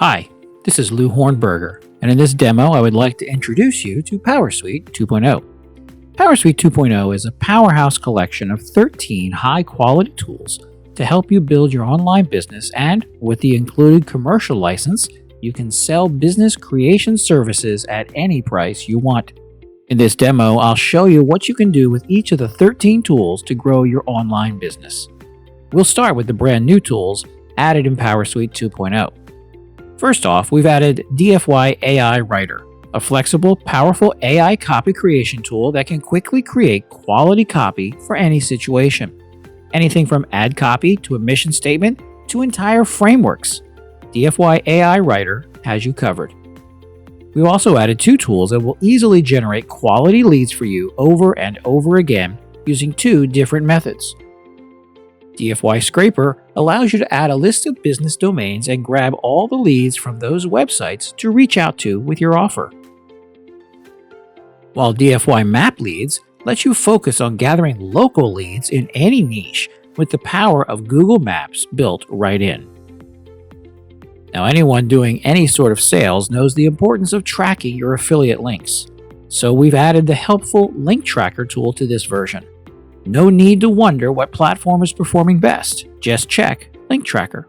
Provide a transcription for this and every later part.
Hi, this is Lou Hornberger, and in this demo I would like to introduce you to PowrSuite 2.0. PowrSuite 2.0 is a powerhouse collection of 13 high-quality tools to help you build your online business, and with the included commercial license, you can sell business creation services at any price you want. In this demo, I'll show you what you can do with each of the 13 tools to grow your online business. We'll start with the brand new tools added in PowrSuite 2.0. First off, we've added DFY AI Writer, a flexible, powerful AI copy creation tool that can quickly create quality copy for any situation. Anything from ad copy to a mission statement to entire frameworks, DFY AI Writer has you covered. We've also added two tools that will easily generate quality leads for you over and over again using two different methods. DFY Scraper allows you to add a list of business domains and grab all the leads from those websites to reach out to with your offer. While DFY Map Leads lets you focus on gathering local leads in any niche with the power of Google Maps built right in. Now, anyone doing any sort of sales knows the importance of tracking your affiliate links, so we've added the helpful Link Tracker tool to this version. No need to wonder what platform is performing best. Just check Link Tracker.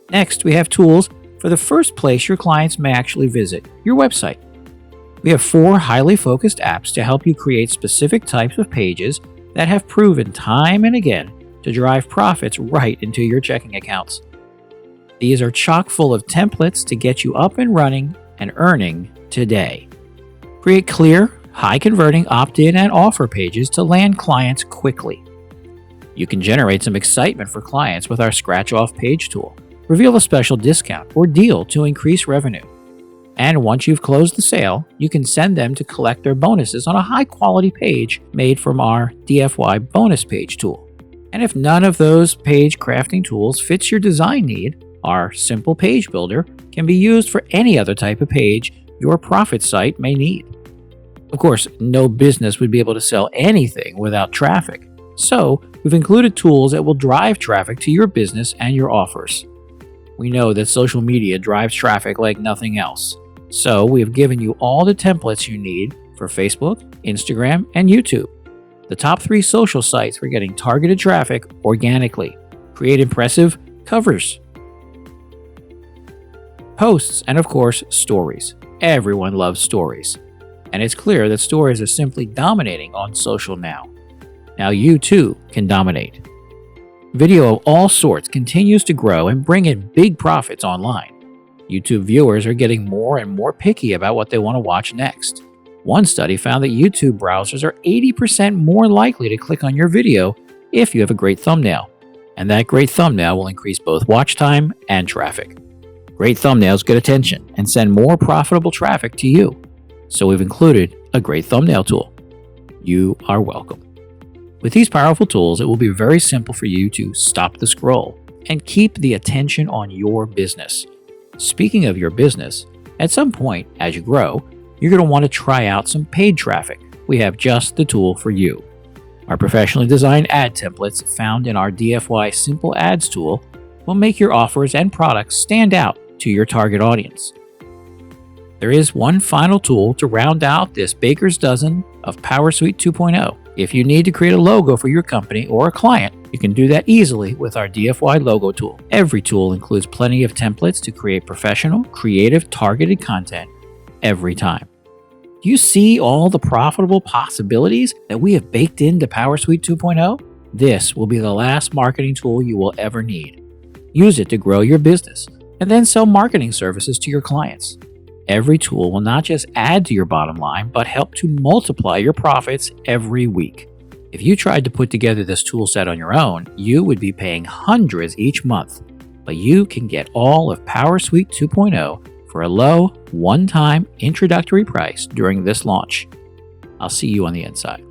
Next, we have tools for the first place your clients may actually visit, your website. We have 4 highly focused apps to help you create specific types of pages that have proven time and again to drive profits right into your checking accounts. These are chock full of templates to get you up and running and earning today. Create clear, high-converting opt-in and offer pages to land clients quickly. You can generate some excitement for clients with our scratch-off page tool, reveal a special discount or deal to increase revenue. And once you've closed the sale, you can send them to collect their bonuses on a high-quality page made from our DFY bonus page tool. And if none of those page crafting tools fits your design need, our simple page builder can be used for any other type of page your profit site may need. Of course, no business would be able to sell anything without traffic, so we've included tools that will drive traffic to your business and your offers. We know that social media drives traffic like nothing else, so we have given you all the templates you need for Facebook, Instagram, and YouTube, the top 3 social sites for getting targeted traffic organically. Create impressive covers, posts, and of course, stories. Everyone loves stories. And it's clear that stories are simply dominating on social now. Now you too can dominate. Video of all sorts continues to grow and bring in big profits online. YouTube viewers are getting more and more picky about what they want to watch next. One study found that YouTube browsers are 80% more likely to click on your video if you have a great thumbnail. And that great thumbnail will increase both watch time and traffic. Great thumbnails get attention and send more profitable traffic to you. So we've included a great thumbnail tool. You are welcome. With these powerful tools, it will be very simple for you to stop the scroll and keep the attention on your business. Speaking of your business, at some point as you grow, you're going to want to try out some paid traffic. We have just the tool for you. Our professionally designed ad templates found in our DFY Simple Ads tool will make your offers and products stand out to your target audience. There is one final tool to round out this baker's dozen of PowrSuite 2.0. If you need to create a logo for your company or a client, you can do that easily with our DFY logo tool. Every tool includes plenty of templates to create professional, creative, targeted content every time. Do you see all the profitable possibilities that we have baked into PowrSuite 2.0? This will be the last marketing tool you will ever need. Use it to grow your business and then sell marketing services to your clients. Every tool will not just add to your bottom line, but help to multiply your profits every week. If you tried to put together this tool set on your own, you would be paying hundreds each month. But you can get all of PowrSuite 2.0 for a low, one-time introductory price during this launch. I'll see you on the inside.